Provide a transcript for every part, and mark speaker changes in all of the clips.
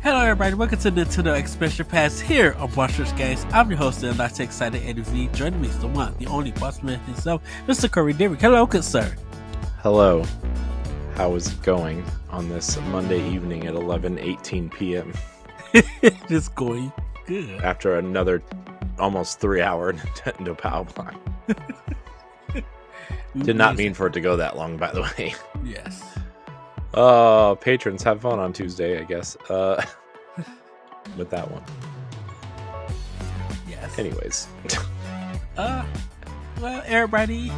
Speaker 1: Hello everybody, welcome to Nintendo Expansion Pass here on Monsters Games. I'm your host and I'm not excited Eddie V. Joining me is the one, the only bossman himself, Mr. Corey Dirrig. Hello, good sir.
Speaker 2: Hello. How is it going on this Monday evening at 11:18 p.m.?
Speaker 1: It's going good.
Speaker 2: After another almost 3-hour Nintendo Power Block. Did not mean for it to go that long, by the way.
Speaker 1: Yes.
Speaker 2: Patrons have fun on Tuesday, I guess. With that one.
Speaker 1: Yes.
Speaker 2: Anyways.
Speaker 1: Well, everybody,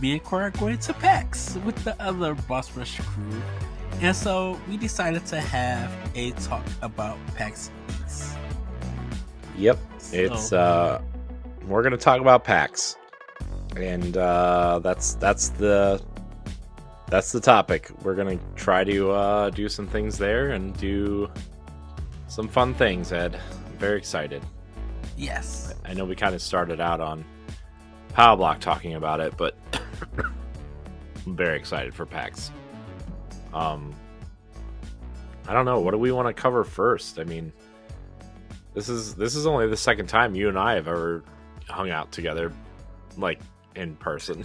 Speaker 1: me and Corey are going to PAX with the other Boss Rush crew. And so we decided to have a talk about PAX East.
Speaker 2: Yep. It's we're gonna talk about PAX. And that's the topic. We're gonna try to do some things there and do some fun things, Ed. I'm very excited.
Speaker 1: Yes.
Speaker 2: I know we kind of started out on Power Block talking about it, but I'm very excited for PAX. I don't know. What do we want to cover first? I mean, this is only the second time you and I have ever hung out together, like in person.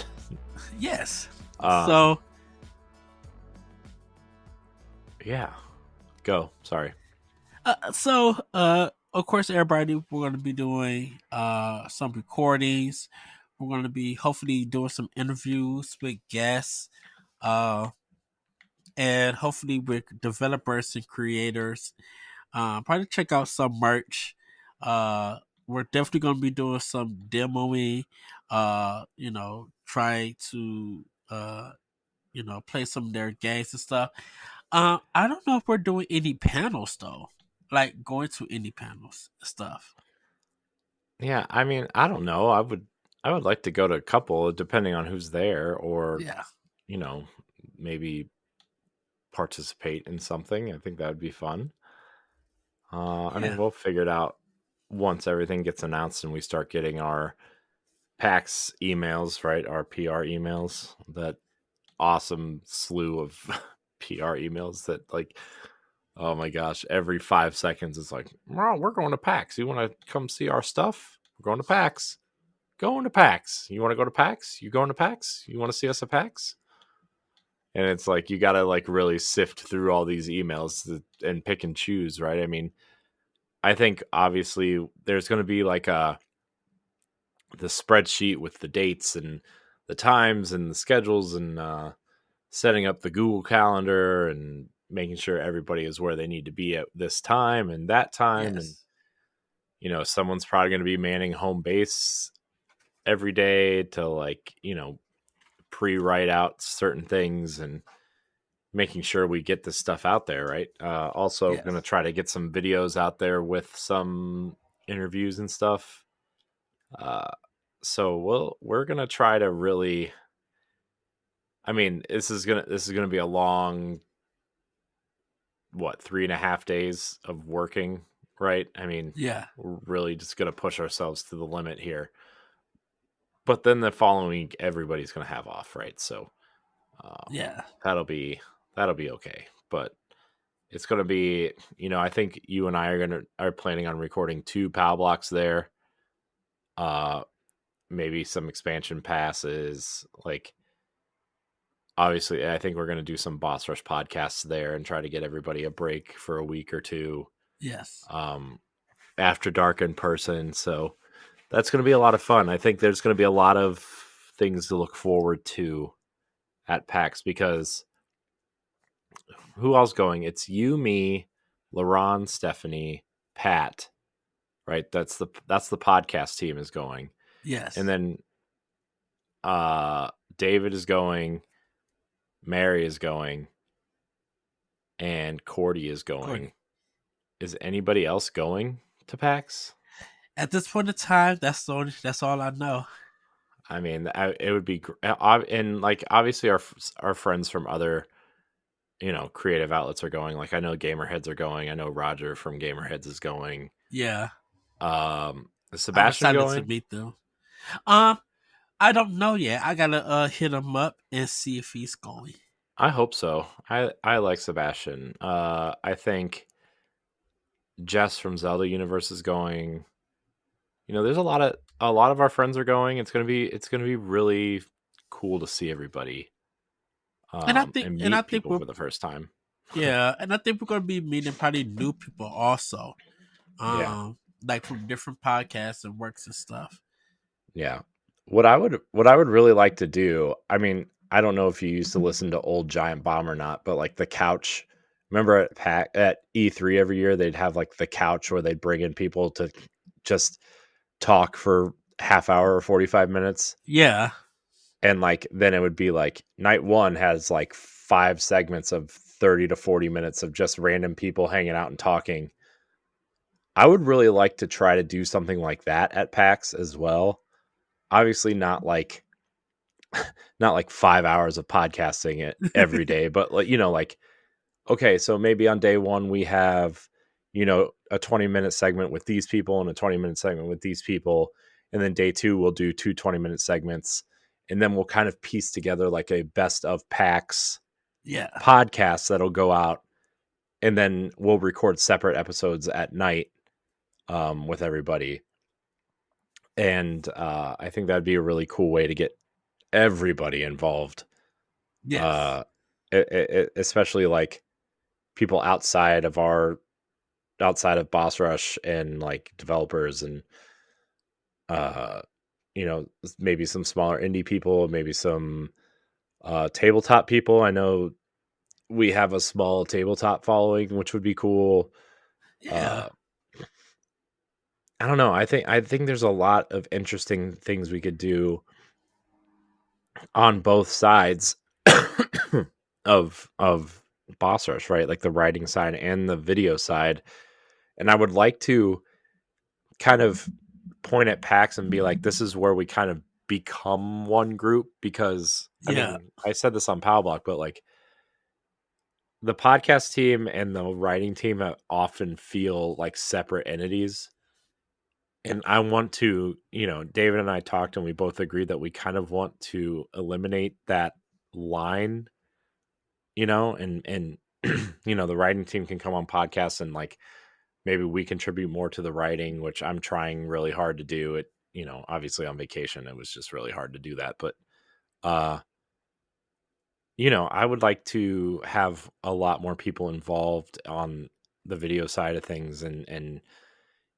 Speaker 1: Yes.
Speaker 2: Yeah. Go. Sorry.
Speaker 1: Of course, everybody, we're going to be doing some recordings. We're going to be hopefully doing some interviews with guests, and hopefully with developers and creators. Probably check out some merch. We're definitely going to be doing some demoing. Trying to play some of their games and stuff. I don't know if we're doing any panels though, like going to any panels and stuff.
Speaker 2: Yeah, I mean, I don't know. I would like to go to a couple, depending on who's there, or maybe participate in something. I think that would be fun. I mean, we'll figure it out once everything gets announced and we start getting our PAX emails, right? Our PR emails, that awesome slew of PR emails that, like, oh my gosh, every 5 seconds it's like, oh, we're going to PAX. You want to come see our stuff? We're going to PAX. Going to PAX. You want to go to PAX? You going to PAX? You want to see us at PAX? And it's like, you got to like really sift through all these emails and pick and choose, right? I mean, I think obviously there's going to be like the spreadsheet with the dates and the times and the schedules and setting up the Google Calendar and making sure everybody is where they need to be at this time and that time.
Speaker 1: Yes.
Speaker 2: And, someone's probably going to be manning home base every day to, like, pre-write out certain things and making sure we get this stuff out there, right? Also going to try to get some videos out there with some interviews and stuff. So we're going to try to really, I mean, this is going to be a long, 3.5 days of working, right? I mean, we're really just going to push ourselves to the limit here. But then the following week, everybody's going to have off, right? So, that'll be okay. But it's going to be, I think you and I are planning on recording 2 PAL blocks there. Maybe some expansion passes. Like, obviously, I think we're going to do some Boss Rush podcasts there and try to get everybody a break for a week or two.
Speaker 1: Yes.
Speaker 2: After dark in person. So that's going to be a lot of fun. I think there's going to be a lot of things to look forward to at PAX, because who else going? It's you, me, LaRon, Stephanie, Pat, right? That's the podcast team is going.
Speaker 1: Yes.
Speaker 2: And then David is going, Mary is going, and Cordy is going. Is anybody else going to PAX?
Speaker 1: At this point in time, that's all I know.
Speaker 2: I mean, it would be, and like, obviously our friends from other, creative outlets are going. Like, I know Gamerheads are going. I know Roger from Gamerheads is going.
Speaker 1: Yeah.
Speaker 2: Is Sebastian going?
Speaker 1: To meet them. I don't know yet. I gotta hit him up and see if he's going.
Speaker 2: I hope so. I like Sebastian. I think Jess from Zelda Universe is going. There's a lot of our friends are going. It's gonna be really cool to see everybody, and
Speaker 1: And I
Speaker 2: meet
Speaker 1: think
Speaker 2: people
Speaker 1: we're
Speaker 2: for the first time.
Speaker 1: yeah, and I think we're gonna be meeting probably new people also.
Speaker 2: Yeah,
Speaker 1: Like from different podcasts and works and stuff.
Speaker 2: yeah. What I would really like to do. I mean, I don't know if you used to listen to old Giant Bomb or not, but like the couch. Remember at E3 every year they'd have like the couch where they'd bring in people to just talk for half hour or 45 minutes.
Speaker 1: Yeah.
Speaker 2: And like then it would be like night one has like 5 segments of 30 to 40 minutes of just random people hanging out and talking. I would really like to try to do something like that at PAX as well. Obviously not like 5 hours of podcasting it every day, but like okay, so maybe on day one we have, a 20-minute segment with these people and a 20-minute segment with these people. And then day two, we'll do two 20-minute segments. And then we'll kind of piece together like a best of PAX
Speaker 1: Yeah.
Speaker 2: podcast that'll go out. And then we'll record separate episodes at night, with everybody. And I think that'd be a really cool way to get everybody involved.
Speaker 1: Yes.
Speaker 2: Uh, Especially like people outside of Boss Rush and like developers and uh maybe some smaller indie people, maybe some tabletop people. I know we have a small tabletop following, which would be cool.
Speaker 1: Yeah.
Speaker 2: Uh I don't know. I think there's a lot of interesting things we could do on both sides of Boss Rush, right? Like the writing side and the video side. And I would like to kind of point at PAX and be like, this is where we kind of become one group because I
Speaker 1: Yeah.
Speaker 2: mean, I said this on Pow Block, but like the podcast team and the writing team often feel like separate entities. And I want to, David and I talked and we both agreed that we kind of want to eliminate that line, and the writing team can come on podcasts and like maybe we contribute more to the writing, which I'm trying really hard to do. It, obviously on vacation, it was just really hard to do that. But, uh, I would like to have a lot more people involved on the video side of things. And,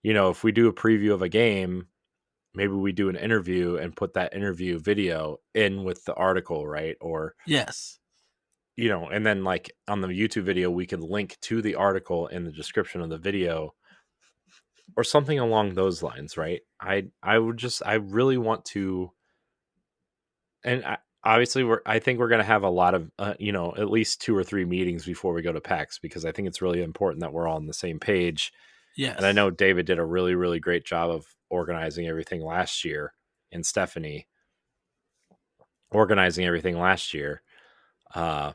Speaker 2: if we do a preview of a game, maybe we do an interview and put that interview video in with the article, right? Or,
Speaker 1: Yes.
Speaker 2: and then like on the YouTube video, we could link to the article in the description of the video or something along those lines, right? I really want to, and obviously I think we're going to have a lot of, at least 2 or 3 meetings before we go to PAX because I think it's really important that we're all on the same page. And I
Speaker 1: Yes.
Speaker 2: know David did a really, really great job of organizing everything last year, and Stephanie organizing everything last year. Uh,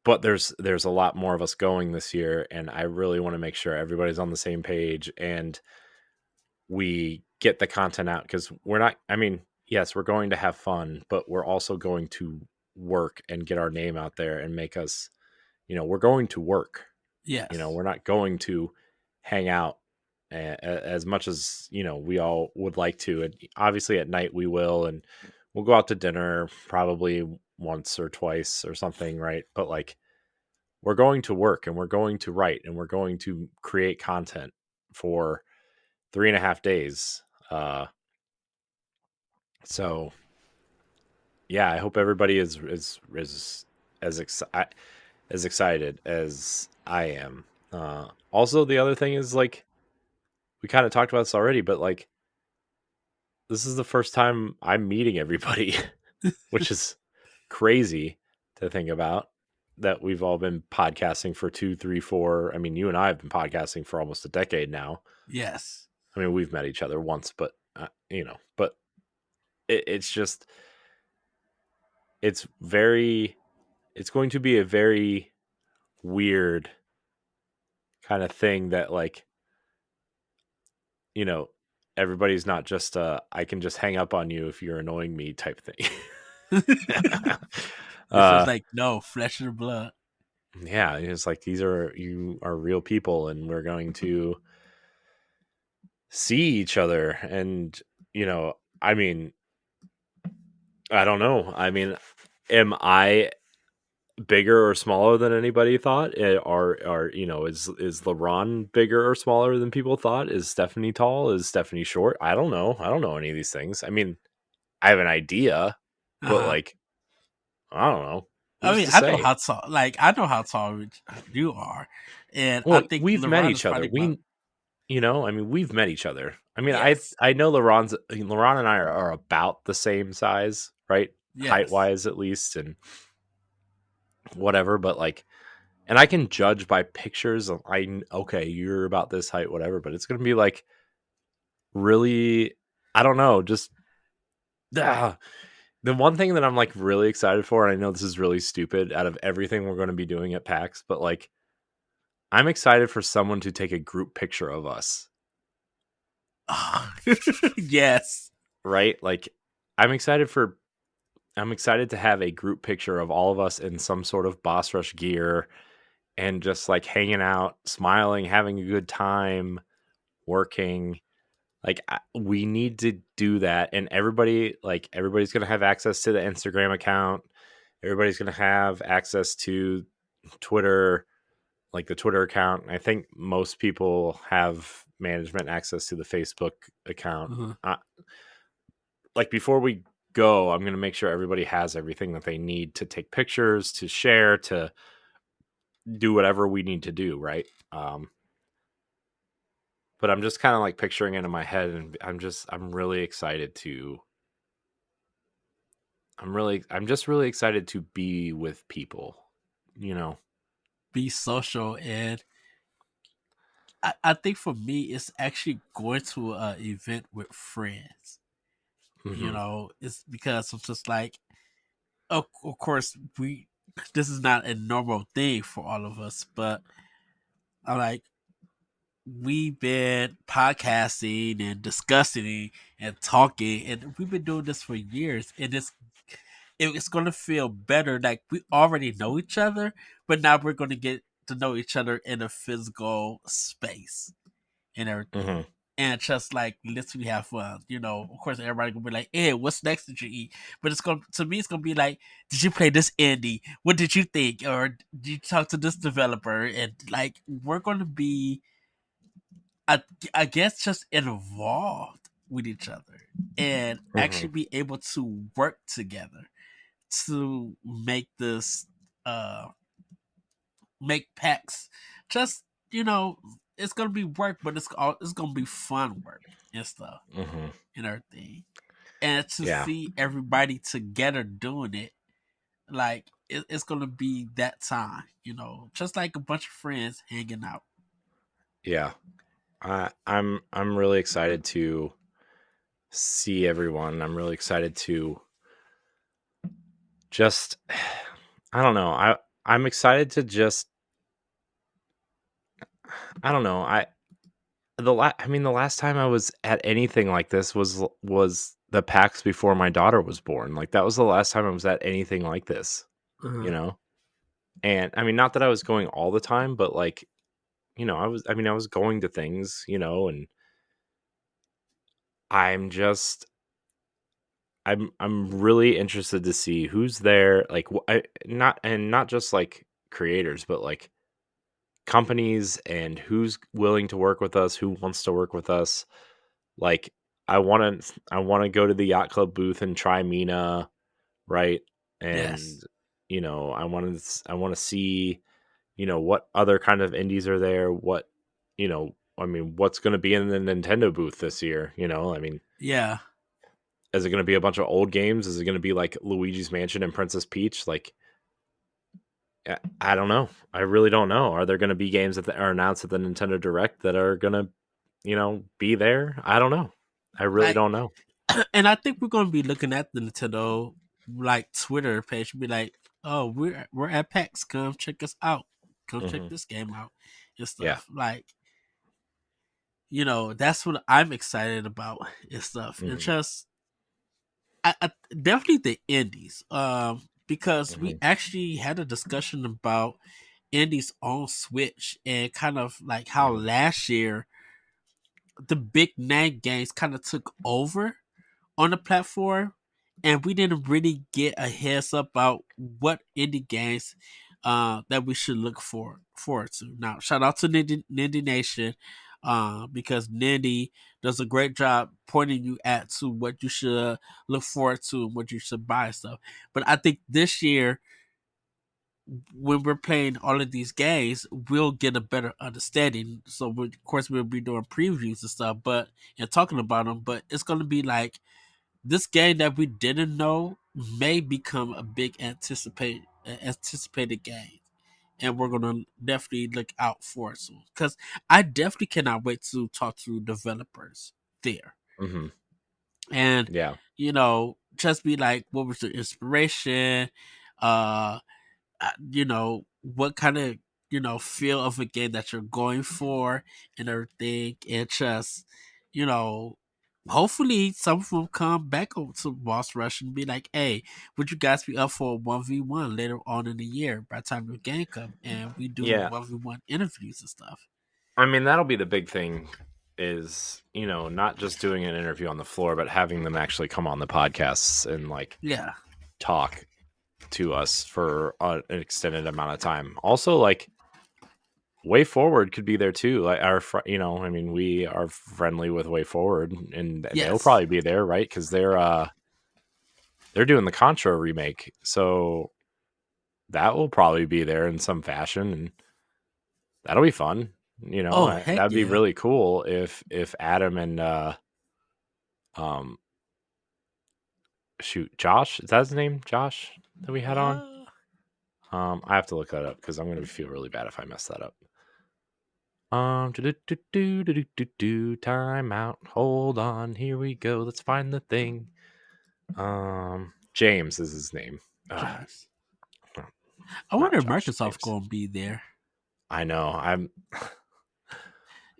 Speaker 2: but there's a lot more of us going this year, and I really want to make sure everybody's on the same page and we get the content out because we're not, I mean, yes, we're going to have fun, but we're also going to work and get our name out there and make us, we're going to work.
Speaker 1: Yes.
Speaker 2: We're not going to hang out as much as, we all would like to. And obviously at night we will, and we'll go out to dinner probably once or twice or something, right? But like we're going to work and we're going to write and we're going to create content for 3.5 days. So yeah, I hope everybody is as excited as I am. Also, the other thing is like we kind of talked about this already, but like this is the first time I'm meeting everybody, which is crazy to think about. That we've all been podcasting for 2, 3, 4. I mean, you and I have been podcasting for almost a decade now.
Speaker 1: Yes.
Speaker 2: I mean, we've met each other once, but but it's just it's very it's going to be a very weird kind of thing that like you know everybody's not just I can just hang up on you if you're annoying me type thing.
Speaker 1: It's just
Speaker 2: uh,
Speaker 1: like no flesh and blood.
Speaker 2: yeah, it's like you are real people, and we're going to see each other. And I mean, I don't know. I mean, am I bigger or smaller than anybody thought? Are is LeBron bigger or smaller than people thought? Is Stephanie tall? Is Stephanie short? I don't know. I don't know any of these things. I mean, I have an idea,
Speaker 1: Uh
Speaker 2: but
Speaker 1: huh.
Speaker 2: like, I don't know.
Speaker 1: I
Speaker 2: Who's
Speaker 1: mean,
Speaker 2: to
Speaker 1: I know
Speaker 2: say?
Speaker 1: how tall. Like I know how tall you are, and I
Speaker 2: Well,
Speaker 1: think
Speaker 2: we've met
Speaker 1: LeBron is
Speaker 2: each other.
Speaker 1: probably about
Speaker 2: I mean, we've met each other. I mean,
Speaker 1: yes,
Speaker 2: I know LeBron and I are about the same size, right? Height
Speaker 1: yes.
Speaker 2: wise, at least, and whatever. But like, and I can judge by pictures. Okay, you're about this height, whatever. But it's gonna be like really, I don't know, just ah. The one thing that I'm like really excited for, and I know this is really stupid out of everything we're going to be doing at PAX, but like I'm excited for someone to take a group picture of us,
Speaker 1: Yes.
Speaker 2: right? Like I'm excited for I'm excited to have a group picture of all of us in some sort of Boss Rush gear and just like hanging out, smiling, having a good time, working. Like we need to do that, and everybody's going to have access to the Instagram account. Everybody's going to have access to Twitter, like the Twitter account. I think most people have management access to the Facebook account.
Speaker 1: Uh-huh.
Speaker 2: Like before we go, I'm going to make sure everybody has everything that they need to take pictures, to share, to do whatever we need to do, right? But I'm just kind of like picturing it in my head, and I'm really excited to. I'm just really excited to be with people, you know.
Speaker 1: Be social, and I think for me, it's actually going to an event with friends.
Speaker 2: Hmm.
Speaker 1: It's because it's just like, of course, this is not a normal thing for all of us, but I like we've been podcasting and discussing and talking, and we've been doing this for years, and it's going to feel better. Like we already know each other, but now we're going to get to know each other in a physical space and
Speaker 2: Hmm.
Speaker 1: everything. And just like literally have fun, Of course, everybody gonna be like, "Hey, what's next did you eat?" But it's gonna to me, it's gonna be like, "Did you play this indie? What did you think? Or did you talk to this developer?" And like, we're gonna be, I, I guess, just involved with each other and
Speaker 2: Hmm.
Speaker 1: actually be able to work together to uh make packs. Just it's gonna be work, but it's gonna be fun work and stuff
Speaker 2: Hmm.
Speaker 1: and everything. And to
Speaker 2: Yeah,
Speaker 1: see everybody together doing it, like it's gonna be that time, just like a bunch of friends hanging out.
Speaker 2: yeah. I'm really excited to see everyone. I'm really excited to just I don't know. I'm excited to just I don't know. I mean the last time I was at anything like this was the PAX before my daughter was born. Like that was the last time I was at anything like this, you
Speaker 1: Uh-huh.
Speaker 2: know? And I mean not that I was going all the time, but like, I was going to things, and I'm just I'm really interested to see who's there, like not just like creators, but like companies and who's willing to work with us, who wants to work with us. Like I want to go to the yacht club booth and try Mina, right? And
Speaker 1: Yes.
Speaker 2: I want to see, what other kind of indies are there, I mean, what's going to be in the Nintendo booth this year, I mean,
Speaker 1: Yeah.
Speaker 2: is it going to be a bunch of old games? Is it going to be like Luigi's Mansion and Princess Peach? Like, I don't know. I really don't know. Are there going to be games that are announced at the Nintendo Direct that are going to, be there? I don't know. I really
Speaker 1: Like,
Speaker 2: don't know.
Speaker 1: and I think we're gonna be looking at the Nintendo like Twitter page, be like, "Oh, we're at PAX. Come check us out. Come check
Speaker 2: Hmm.
Speaker 1: this game out and
Speaker 2: Yeah.
Speaker 1: stuff." Like, that's what I'm excited about and stuff. And
Speaker 2: Hmm.
Speaker 1: just, I definitely the indies. because we
Speaker 2: Hmm.
Speaker 1: actually had a discussion about indies on Switch and kind of like how
Speaker 2: Hmm.
Speaker 1: last year the big name games kind of took over on the platform, and we didn't really get a heads up about what indie games that we should look forward to. Now, shout out to Nindy Nation, because Nindy does a great job pointing you at to what you should look forward to and what you should buy and stuff. But I think this year, when we're playing all of these games, we'll get a better understanding. So, of course, we'll be doing previews and stuff, but and talking about them. But it's gonna be like this game that we didn't know may become a big anticipated game, and we're gonna definitely look out for it soon. Because I definitely cannot wait to talk to developers there,
Speaker 2: Hmm.
Speaker 1: and
Speaker 2: Yeah.
Speaker 1: just be like, what was the inspiration? Uh, what kind of feel of a game that you're going for and everything, and just you know hopefully some of them come back to Boss Rush and be like, hey, would you guys be up for a 1v1 later on in the year by the time the game come and we do
Speaker 2: Yeah.
Speaker 1: 1v1 interviews and stuff.
Speaker 2: I mean, that'll be the big thing is, not just doing an interview on the floor, but having them actually come on the podcasts and like
Speaker 1: Yeah.
Speaker 2: talk to us for an extended amount of time. Also, like Way Forward could be there too. Like I mean, we are friendly with Way Forward, and they'll
Speaker 1: Yes.
Speaker 2: probably be there, right? Because they're doing the Contra remake, so that will probably be there in some fashion, and that'll be fun.
Speaker 1: Oh, heck
Speaker 2: That'd be
Speaker 1: yeah.
Speaker 2: really cool if Adam and um shoot, Josh, is that his name? Josh that we had on.
Speaker 1: uh,
Speaker 2: I have to look that up because I'm gonna feel really bad if I mess that up. Time out. Hold on. Here we go. Let's find the thing. James is his name.
Speaker 1: James,
Speaker 2: No,
Speaker 1: I
Speaker 2: not
Speaker 1: wonder if
Speaker 2: Josh.
Speaker 1: Microsoft's
Speaker 2: James.
Speaker 1: gonna be there,
Speaker 2: I know. I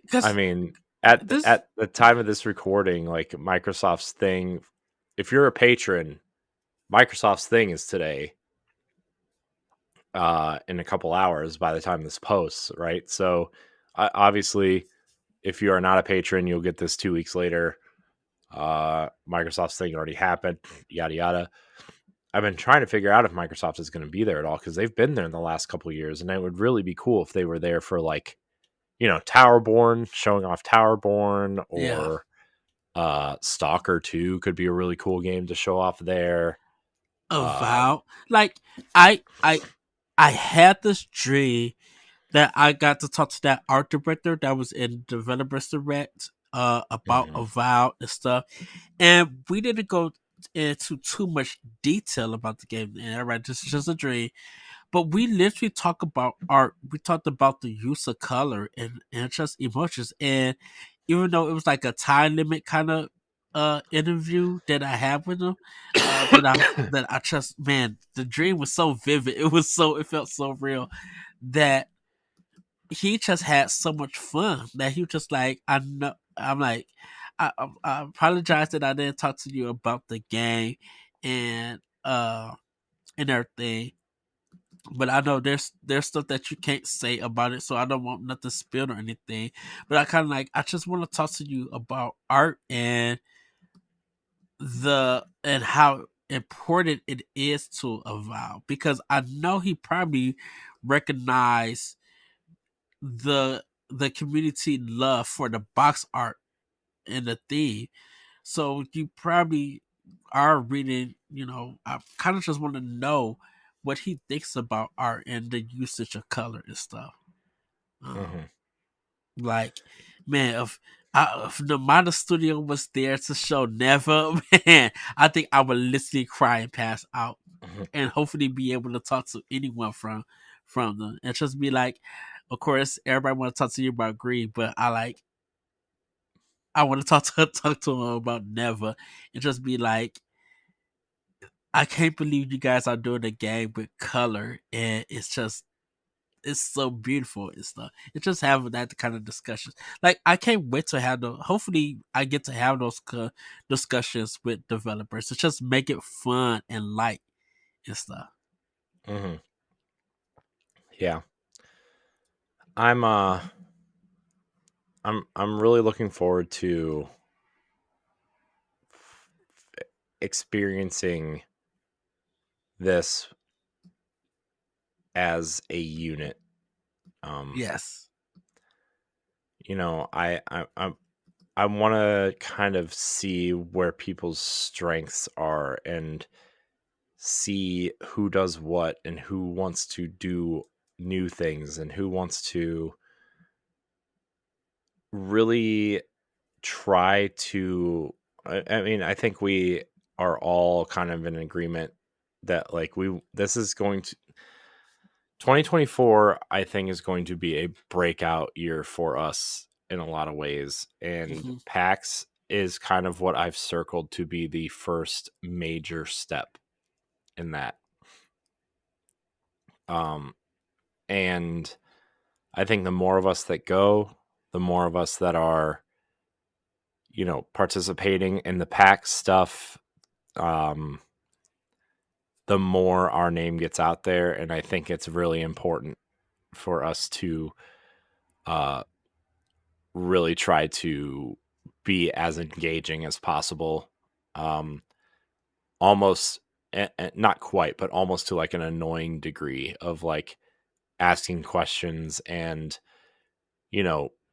Speaker 1: because
Speaker 2: mean, at
Speaker 1: this.
Speaker 2: at the time of this recording, like Microsoft's thing, if you're a patron, Microsoft's thing is today. In a couple hours by the time this posts, right? So, obviously, if you are not a patron, you'll get this 2 weeks later. Microsoft's thing already happened, yada yada. I've been trying to figure out if Microsoft is going to be there at all because they've been there in the last couple of years, and it would really be cool if they were there for like, Towerborn, showing off Towerborn,
Speaker 1: Yeah.
Speaker 2: or Stalker 2 could be a really cool game to show off there. Um,
Speaker 1: Avowed. Like I had this dream that I got to talk to that art director that was in Developers Direct about
Speaker 2: mhm,
Speaker 1: Avowed and stuff. And we didn't go into too much detail about the game. And right, this is just a dream. But we literally talk about art. We talked about the use of color and just emotions. And even though it was like a time limit kind of interview that I had with him, that I just, man, the dream was so vivid. It felt so real that he just had so much fun that he was just like, I know. I'm like, I apologize that I didn't talk to you about the game and and everything, but I know there's stuff that you can't say about it, so I don't want nothing spilled or anything. But I kind of like, I just want to talk to you about art and how important it is to Avow, because I know he probably recognized the community love for the box art and the theme. So you probably are reading, I kind of just want to know what he thinks about art and the usage of color and stuff. Um,
Speaker 2: mhm,
Speaker 1: like, man, if the Mata Studio was there to show Never, man, I think I would literally cry and pass out,
Speaker 2: mhm,
Speaker 1: and hopefully be able to talk to anyone from them, and just be like, of course, everybody want to talk to you about Green, but I want to talk to him about Never, and just be like, I can't believe you guys are doing a game with color, and it's so beautiful and stuff. It's just having that kind of discussions. Like, I can't wait to have the. Hopefully, I get to have those discussions with developers to just make it fun and light and stuff.
Speaker 2: Hmm. Yeah. I'm uh I'm really looking forward to experiencing this as a unit. Um,
Speaker 1: Yes.
Speaker 2: you know, I want to kind of see where people's strengths are and see who does what and who wants to do new things and who wants to really try to I mean, I think we are all kind of in agreement that like we this is going to 2024 I think is going to be a breakout year for us in a lot of ways, and
Speaker 1: Hmm.
Speaker 2: PAX is kind of what I've circled to be the first major step in that. Um and I think the more of us that go, the more of us that are, participating in the PAX stuff, um the more our name gets out there. And I think it's really important for us to uh, really try to be as engaging as possible. Um, almost, not quite, but almost to like an annoying degree of like asking questions and,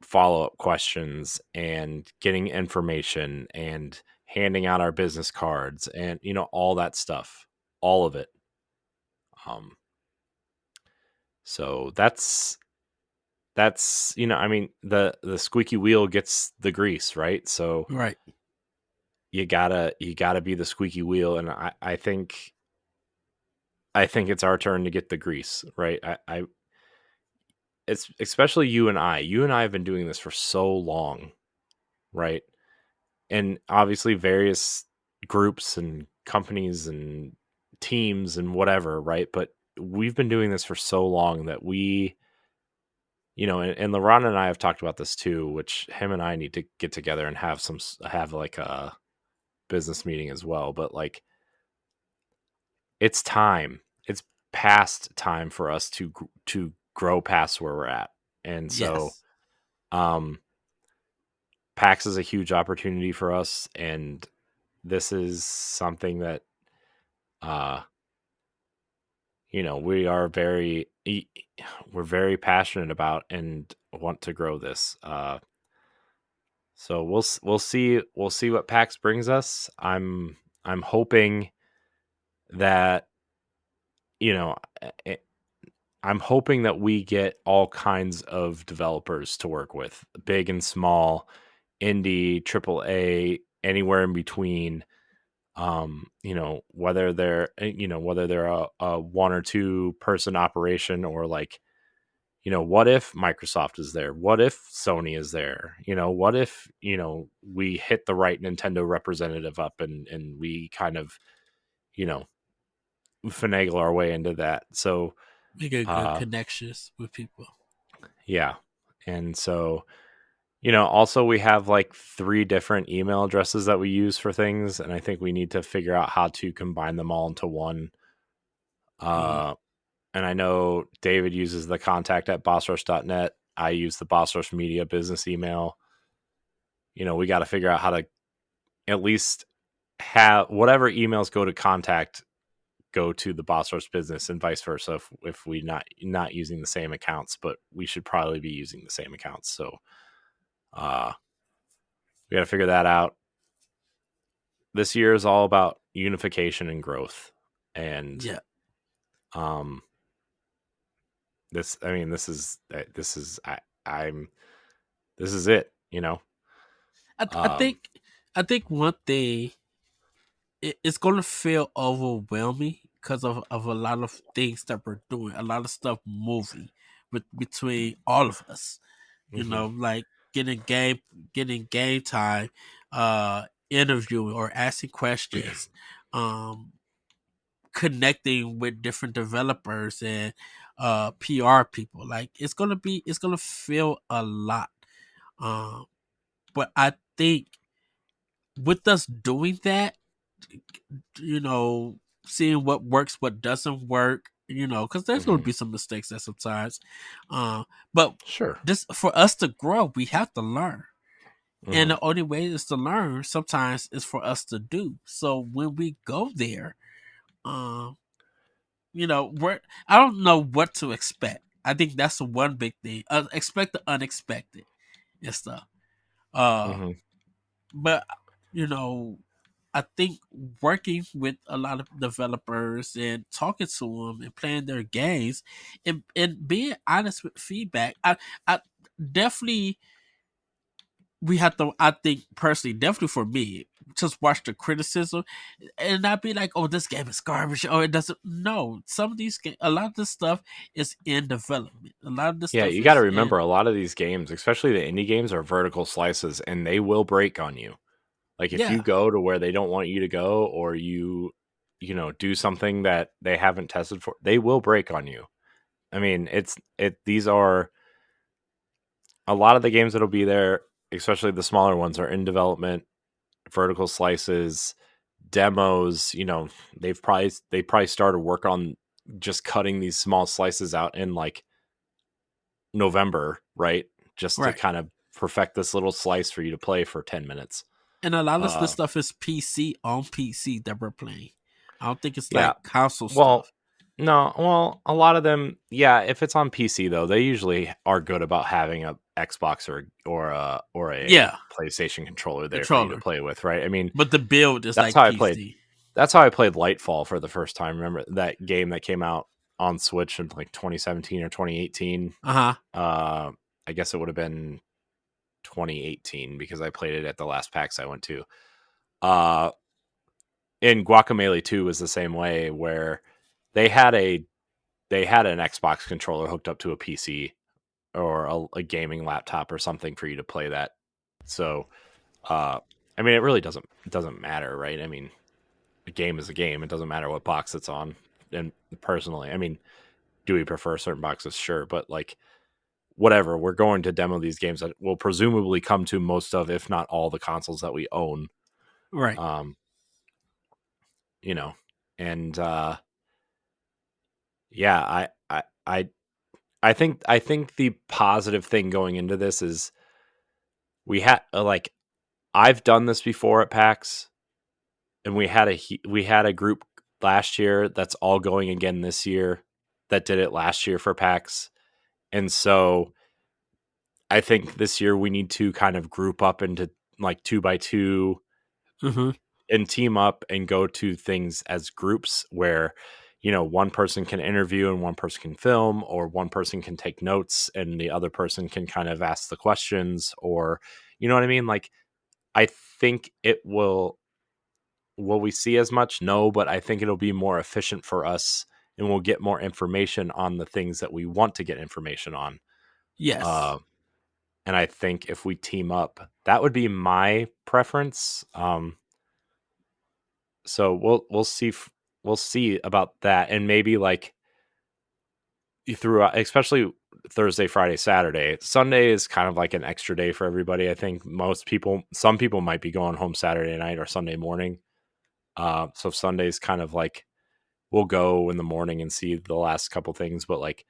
Speaker 2: follow up questions and getting information and handing out our business cards and, all that stuff, all of it. Um, so that's I mean, the squeaky wheel gets the grease, right? So
Speaker 1: Right.
Speaker 2: you gotta be the squeaky wheel, and I think it's our turn to get the grease, right? It's especially you and I have been doing this for so long, right? And obviously various groups and companies and teams and whatever, right? But we've been doing this for so long that and LeRon and I have talked about this too, which him and I need to get together and have like a business meeting as well. But like, it's time. It's past time for us to grow past where we're at, and so
Speaker 1: Yes.
Speaker 2: um, PAX is a huge opportunity for us, and this is something that uh, we are we're very passionate about and want to grow this. So we'll see what PAX brings us. I'm hoping that you know I- I'm hoping that we get all kinds of developers to work with, big and small, indie, triple A, anywhere in between. Whether they're a one or two person operation or like, what if Microsoft is there? What if Sony is there? What if, we hit the right Nintendo representative up and we kind of, you know, finagle our way into that. So,
Speaker 1: Make a good
Speaker 2: uh,
Speaker 1: connections with people.
Speaker 2: yeah. And so, also we have like three different email addresses that we use for things. And I think we need to figure out how to combine them all into one.
Speaker 1: Mm.
Speaker 2: Uh, and I know David uses the contact at bossrush.net. I use the Boss Rush Media business email. We got to figure out how to at least have whatever emails go to contact go to the Boss Rush business and vice versa. If we not using the same accounts, but we should probably be using the same accounts. So uh, we got to figure that out. This year is all about unification and growth, and
Speaker 1: Yeah.
Speaker 2: um, I'm this is it.
Speaker 1: I
Speaker 2: Um,
Speaker 1: think one thing, it's gonna feel overwhelming because of a lot of things that we're doing, a lot of stuff moving between all of us.
Speaker 2: mhm.
Speaker 1: Like getting game time, interviewing or asking questions, um, connecting with different developers and PR people. Like it's gonna feel a lot. Um, but I think with us doing that, you know, seeing what works, what doesn't work, because there's going to
Speaker 2: Hmm.
Speaker 1: be some mistakes there sometimes. But
Speaker 2: Sure.
Speaker 1: this for us to grow, we have to learn. And
Speaker 2: Hmm.
Speaker 1: the only way is to learn sometimes is for us to do. So when we go there, um, we're I don't know what to expect. I think that's the one big thing. Expect the unexpected and stuff. Uh,
Speaker 2: Hmm.
Speaker 1: but you know, I think working with a lot of developers and talking to them and playing their games and being honest with feedback, I definitely we have to. I think personally, definitely for me, just watch the criticism and not be like, "Oh, this game is garbage." Oh, it doesn't. No, some of these, a lot of this stuff is in development. A lot of this
Speaker 2: Yeah,
Speaker 1: stuff
Speaker 2: you got to
Speaker 1: is
Speaker 2: remember
Speaker 1: in.
Speaker 2: a lot of these games, especially the indie games, are vertical slices, and they will break on you. Like if
Speaker 1: Yeah,
Speaker 2: you go to where they don't want you to go, or do something that they haven't tested for, they will break on you. I mean, these are a lot of the games that'll be there, especially the smaller ones, are in development, vertical slices, demos. They probably started work on just cutting these small slices out in like November, right? Just to
Speaker 1: right.
Speaker 2: kind of perfect this little slice for you to play for 10 minutes.
Speaker 1: And a lot of this
Speaker 2: Uh
Speaker 1: stuff is PC on PC that we're playing. I don't think it's
Speaker 2: yeah.
Speaker 1: like console
Speaker 2: Well,
Speaker 1: stuff.
Speaker 2: no, well, a lot of them, yeah, if it's on PC though, they usually are good about having a Xbox or a
Speaker 1: Yeah,
Speaker 2: PlayStation controller there for you to
Speaker 1: controller,
Speaker 2: play with, right? I mean,
Speaker 1: but the build is
Speaker 2: that's
Speaker 1: like
Speaker 2: how I played
Speaker 1: PC.
Speaker 2: that's how I played Lightfall for the first time. Remember that game that came out on Switch in like 2017 or 2018?
Speaker 1: Uh huh.
Speaker 2: Uh I guess it would have been 2018 because I played it at the last PAX I went to. Uh in Guacamelee 2 was the same way where they had a they had an Xbox controller hooked up to a PC or a gaming laptop or something for you to play that. So, uh, I mean, it really doesn't matter, right? I mean, a game is a game. It doesn't matter what box it's on. And personally, I mean, do we prefer certain boxes? Sure, but like whatever, we're going to demo these games that will presumably come to most of, if not all, the consoles that we own.
Speaker 1: Right.
Speaker 2: Um, you know, and yeah, I think the positive thing going into this is we had like I've done this before at PAX, and we had a group last year that's all going again this year that did it last year for PAX, and so I think this year we need to kind of group up into like 2 by 2
Speaker 1: Mm-hmm.
Speaker 2: and team up and go to things as groups where one person can interview and one person can film, or one person can take notes and the other person can kind of ask the questions, or you know what I mean. Like I think it will we see as much? No, but I think it'll be more efficient for us, and we'll get more information on the things that we want to get information on.
Speaker 1: Yes.
Speaker 2: uh, and I think if we team up, that would be my preference. So we'll see about that, and maybe like you threw out, especially Thursday, Friday, Saturday. Sunday is kind of like an extra day for everybody. I think some people might be going home Saturday night or Sunday morning. So Sunday's kind of like we'll go in the morning and see the last couple things, but like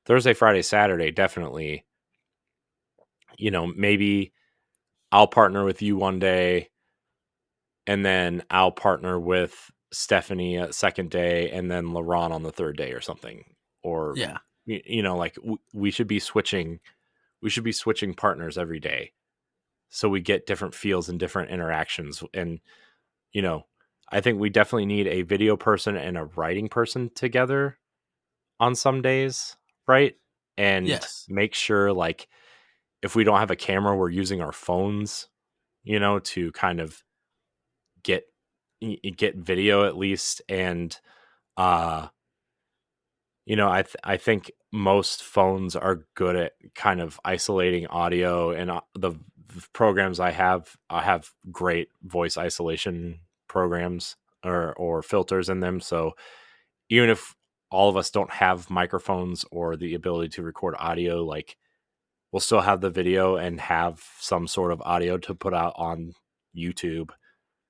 Speaker 2: Thursday, Friday, Saturday, definitely. Maybe I'll partner with you one day, and then I'll partner with Stephanie a second day, and then LaRon on the third day or something. Or
Speaker 1: Yeah.
Speaker 2: like we should be switching. We should be switching partners every day, so we get different feels and different interactions. And you know, I think we definitely need a video person and a writing person together on some days, right? And
Speaker 1: Yes.
Speaker 2: make sure like if we don't have a camera, we're using our phones, to kind of get get video at least. And uh I think most phones are good at kind of isolating audio, and the programs I have great voice isolation programs or filters in them. So even if all of us don't have microphones or the ability to record audio, like we'll still have the video and have some sort of audio to put out on YouTube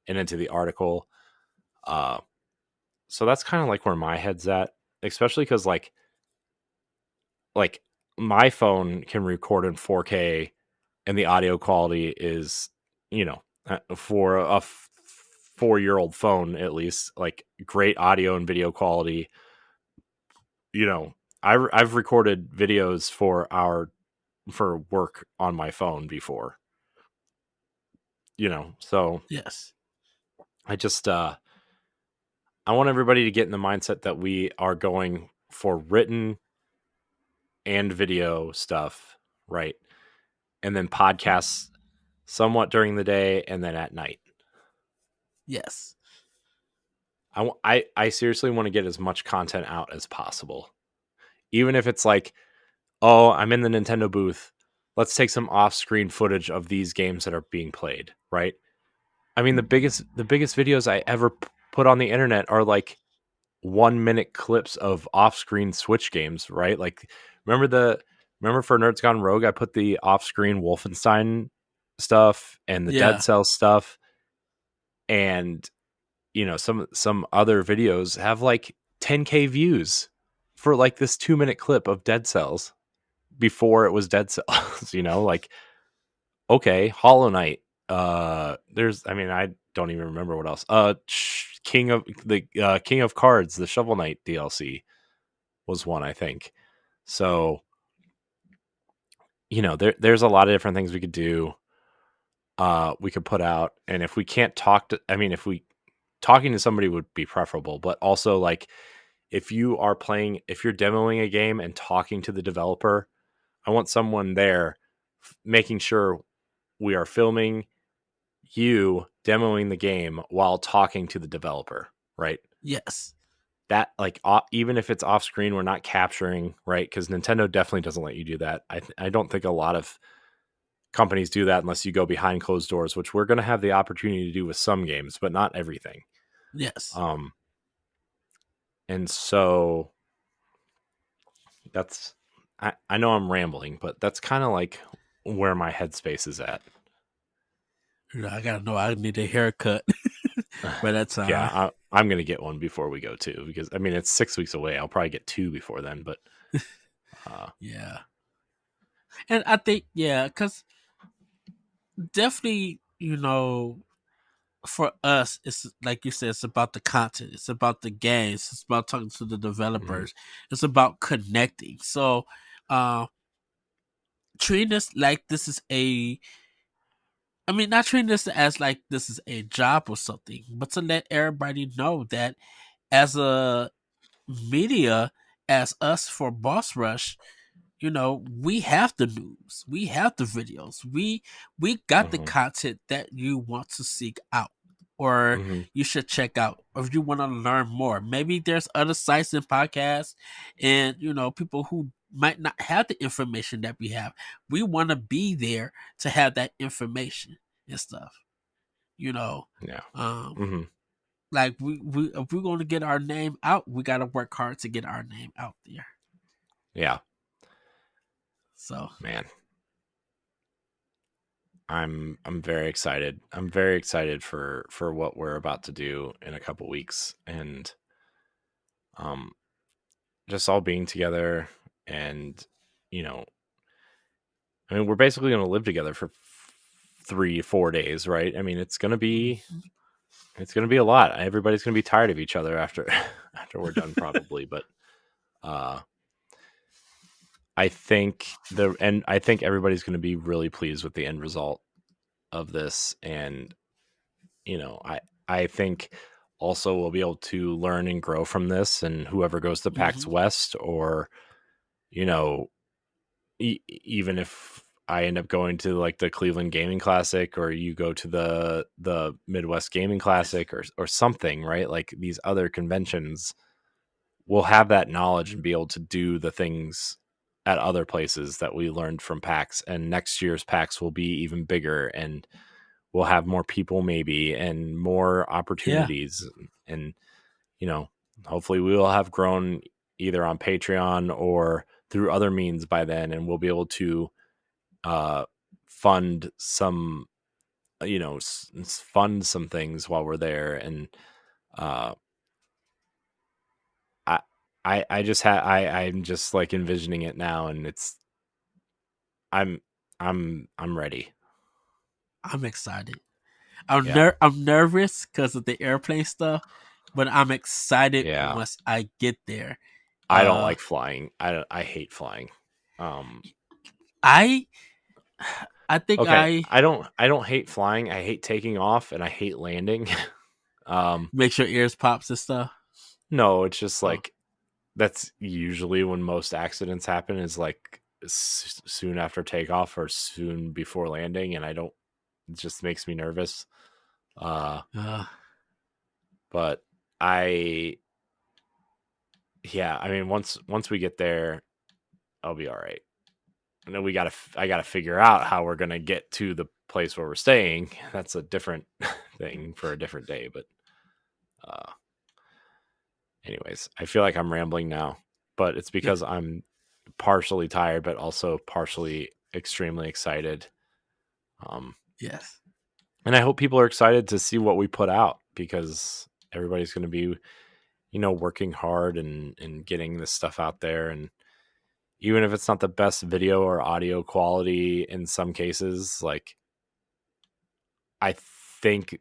Speaker 2: and into the article. Uh, so that's kind of like where my head's at. especially because like my phone can record in 4K, and the audio quality is, for a 4-year-old phone at least, like great audio and video quality. You know, I've recorded videos for work on my phone before. So
Speaker 1: Yes.
Speaker 2: I just I want everybody to get in the mindset that we are going for written and video stuff, right? And then podcasts somewhat during the day and then at night.
Speaker 1: Yes.
Speaker 2: I seriously want to get as much content out as possible. Even if it's like, oh, I'm in the Nintendo booth. Let's take some off-screen footage of these games that are being played, right? I mean, the biggest videos I ever put on the internet are like 1 minute clips of off-screen Switch games, right? Like, remember for Nerds Gone Rogue, I put the off-screen Wolfenstein stuff and the Dead
Speaker 1: Yeah.
Speaker 2: Cells stuff, and some other videos have like 10K views for like this 2 minute clip of Dead Cells before it was Dead Cells. Like, okay, Hollow Knight. I mean, I don't even remember what else. King of Cards, the Shovel Knight DLC was one, I think. So, there's a lot of different things we could do. We could put out, and if we can't if we talking to somebody would be preferable, but also like if you're demoing a game and talking to the developer, I want someone there making sure we are filming you demoing the game while talking to the developer, right?
Speaker 1: Yes.
Speaker 2: That like even if it's off screen, we're not capturing, right? Because Nintendo definitely doesn't let you do that. I don't think a lot of companies do that unless you go behind closed doors, which we're going to have the opportunity to do with some games, but not everything.
Speaker 1: Yes.
Speaker 2: Um, and so that's I know I'm rambling, but that's kind of like where my headspace is at.
Speaker 1: I gotta know. I need a haircut by that time.
Speaker 2: Yeah, I'm gonna get one before we go too, because I mean it's 6 weeks away. I'll probably get two before then, but uh,
Speaker 1: Yeah. And I think, yeah, because definitely, for us, it's like you said, it's about the content, it's about the games, it's about talking to the
Speaker 2: mhm,
Speaker 1: developers, it's about connecting. So, uh, treating this like this is I mean, not treating this as like this is a job or something, but to let everybody know that as a media, as us for Boss Rush, we have the news, we have the videos, we got the
Speaker 2: mhm,
Speaker 1: content that you want to seek out, or
Speaker 2: mhm,
Speaker 1: you should check out, or if you want to learn more. Maybe there's other sites and podcasts, and people who might not have the information that we have. We want to be there to have that information and stuff. You know,
Speaker 2: yeah,
Speaker 1: um,
Speaker 2: mhm,
Speaker 1: like we if we're going to get our name out, we got to work hard to get our name out there.
Speaker 2: yeah,
Speaker 1: So
Speaker 2: man. I'm very excited. I'm very excited for what we're about to do in a couple weeks, and um just all being together, and you know I mean we're basically going to live together for 3 4 days, right? I mean it's going to be a lot. Everybody's going to be tired of each other after after we're done probably, but uh I think everybody's going to be really pleased with the end result of this, and I think also we'll be able to learn and grow from this, and whoever goes to PAX
Speaker 1: mhm.
Speaker 2: West, or you know even if I end up going to like the Cleveland Gaming Classic, or you go to the Midwest Gaming Classic, or something, right? Like these other conventions, we'll have that knowledge and be able to do the things at other places that we learned from PAX, and next year's PAX will be even bigger, and we'll have more people maybe, and more
Speaker 1: Yeah.
Speaker 2: opportunities, and you know hopefully we will have grown either on Patreon or through other means by then, and we'll be able to uh fund some fund some things while we're there, and uh I'm just like envisioning it now, and I'm I'm ready.
Speaker 1: I'm excited.
Speaker 2: Yeah.
Speaker 1: I'm nervous because of the airplane stuff, but I'm excited
Speaker 2: Yeah.
Speaker 1: once I get there.
Speaker 2: I don't
Speaker 1: Uh,
Speaker 2: like flying. I hate flying. Um
Speaker 1: I I think
Speaker 2: okay,
Speaker 1: I
Speaker 2: I don't hate flying. I hate taking off and I hate landing. um
Speaker 1: make sure ears pops and stuff.
Speaker 2: no, it's just
Speaker 1: Oh,
Speaker 2: like that's usually when most accidents happen is like soon after takeoff or soon before landing, and I don't it just makes me nervous. Uh
Speaker 1: uh,
Speaker 2: but I yeah, I mean once we get there, I'll be all right. And then I got to figure out how we're going to get to the place where we're staying. That's a different thing for a different day, but uh anyways, I feel like I'm rambling now, but it's
Speaker 1: yeah,
Speaker 2: because I'm partially tired but also partially extremely excited. Um
Speaker 1: yes,
Speaker 2: and I hope people are excited to see what we put out because everybody's going to be, working hard and getting this stuff out there, and even if it's not the best video or audio quality in some cases, like I think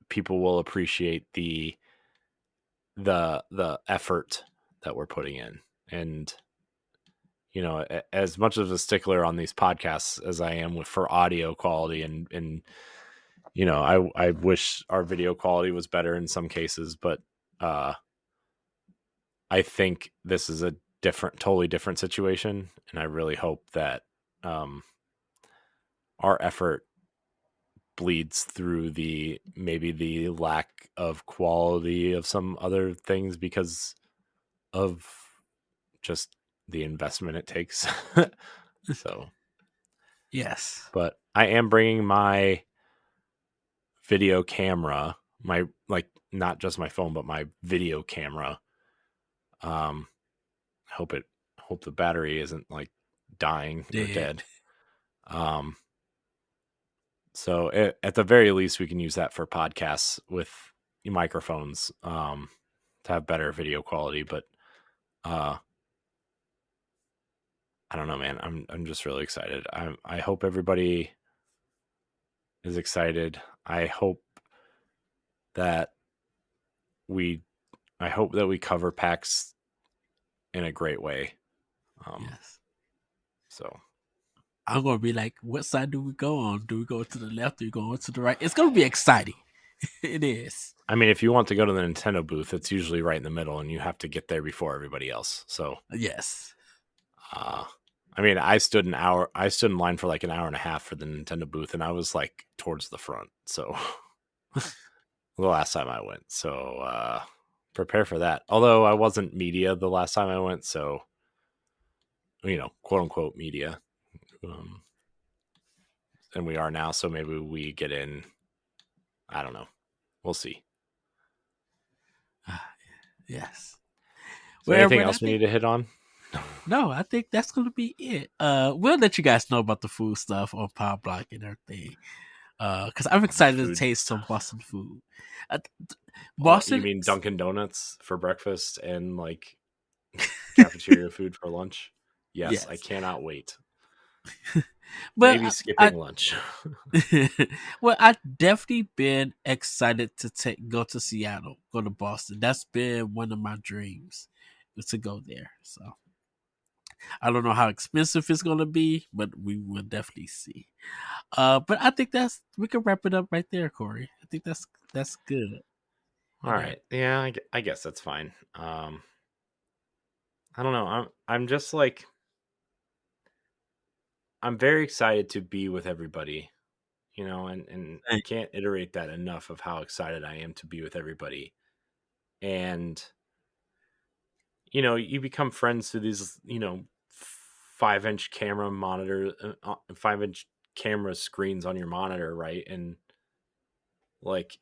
Speaker 2: people will appreciate the effort that we're putting in. And as much of a stickler on these podcasts as I am with for audio quality, and I wish our video quality was better in some cases, but uh I think this is a totally different situation, and I really hope that um our effort bleeds through maybe the lack of quality of some other things because of just the investment it takes. So,
Speaker 1: yes,
Speaker 2: but I am bringing my video camera, my like not just my phone, but my video camera. Um, hope it hope the battery isn't like dying or
Speaker 1: dead.
Speaker 2: dead. Um, so at the very least, we can use that for podcasts with microphones to have better video quality. But uh, I don't know, man. I'm just really excited. I hope everybody is excited. That we I hope that we cover PAX in a great way. Um,
Speaker 1: Yes,
Speaker 2: so
Speaker 1: I'm gonna be like, what side do we go on? Do we go to the left? Do we go to the right? It's gonna be exciting. It is.
Speaker 2: I mean, if you want to go to the Nintendo booth, it's usually right in the middle, and you have to get there before everybody else. So,
Speaker 1: Yes.
Speaker 2: uh, I mean, I stood an hour. I stood in line for like an hour and a half for the Nintendo booth, and I was like towards the front. So the last time I went, so prepare for that. Although I wasn't media the last time I went, so quote unquote media, um, and we are now. So maybe we get in. I don't know. We'll see.
Speaker 1: Yes.
Speaker 2: Is there
Speaker 1: Well,
Speaker 2: anything
Speaker 1: Everett, I
Speaker 2: else we
Speaker 1: think
Speaker 2: need to hit on?
Speaker 1: no, I think that's gonna be it. We'll let you guys know about the food stuff on Power Block and everything. Because I'm excited to
Speaker 2: Food.
Speaker 1: taste some Boston food. Uh,
Speaker 2: Oh, you
Speaker 1: Boston,
Speaker 2: mean Dunkin' Donuts for breakfast and like cafeteria food for lunch? Yes, I
Speaker 1: yes,
Speaker 2: cannot wait.
Speaker 1: but
Speaker 2: Maybe skipping lunch.
Speaker 1: well, I definitely been excited to go to Seattle, go to Boston. That's been one of my dreams was to go there. So I don't know how expensive it's gonna be, but we will definitely see. But I think we can wrap it up right there, Corey. I think that's good.
Speaker 2: All
Speaker 1: And that
Speaker 2: right. Yeah, I guess that's fine. I don't know. I'm just like I'm very excited to be with everybody, and I can't iterate that enough of how excited I am to be with everybody. And you become friends through these, 5-inch camera monitor, 5-inch camera screens on your monitor, right? And like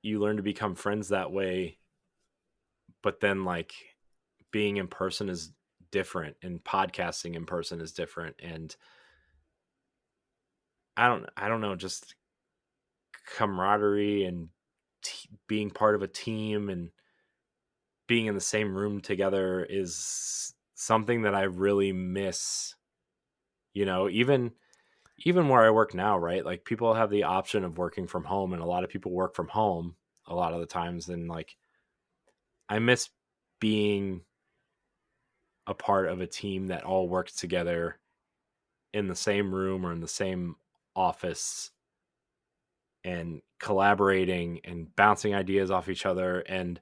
Speaker 2: you learn to become friends that way, but then like being in person is different, and podcasting in person is different. And I don't know, just camaraderie and being part of a team, and being in the same room together is something that I really miss. Even where I work now, right? Like, people have the option of working from home, and a lot of people work from home a lot of the times. And like, I miss being a part of a team that all works together in the same room or in the same office and collaborating and bouncing ideas off each other and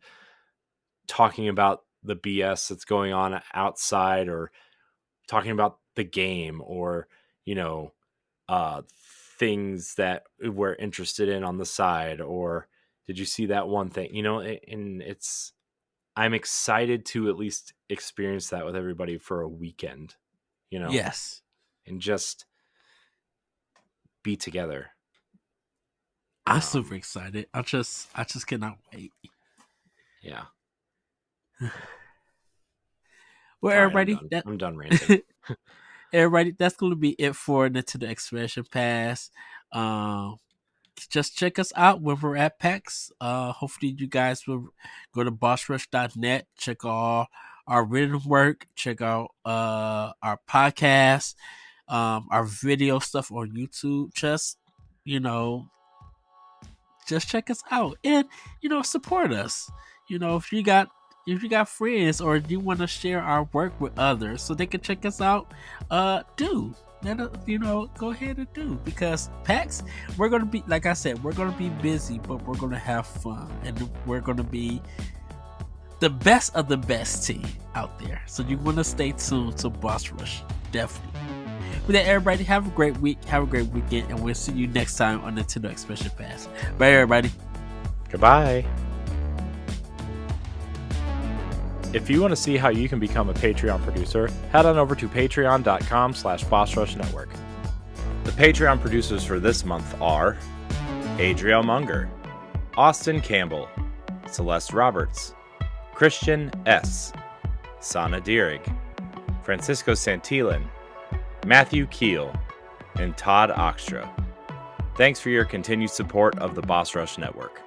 Speaker 2: talking about the BS that's going on outside, or talking about the game, or, you know, uh, things that we're interested in on the side, or did you see that one thing, and I'm excited to at least experience that with everybody for a weekend,
Speaker 1: Yes.
Speaker 2: and just be together.
Speaker 1: I'm super excited. I just cannot wait.
Speaker 2: Yeah.
Speaker 1: Well,
Speaker 2: All right,
Speaker 1: everybody,
Speaker 2: I'm done ranting.
Speaker 1: everybody, that's going to be it for Nintendo Expansion Pass. Just check us out when we're at PAX. Hopefully you guys will go to bossrush.net, check all our written work, check out our podcast, our video stuff on YouTube. Just check us out and support us. If you got friends or you want to share our work with others so they can check us out, do go ahead and do, because PAX, we're gonna be, like I said, we're gonna be busy, but we're gonna have fun, and we're gonna be the best of the best team out there. So you want to stay tuned to Boss Rush, definitely. With that, everybody, have a great week, have a great weekend, and we'll see you next time on Nintendo Expansion Pass. Bye, everybody.
Speaker 2: Goodbye. If you want to see how you can become a Patreon producer, head on over to patreon.com/BossRushNetwork. The Patreon producers for this month are Adriel Munger, Austin Campbell, Celeste Roberts, Christian S., Sana Dirrig, Francisco Santillan, Matthew Keel, and Todd Oxtra. Thanks for your continued support of the Boss Rush Network.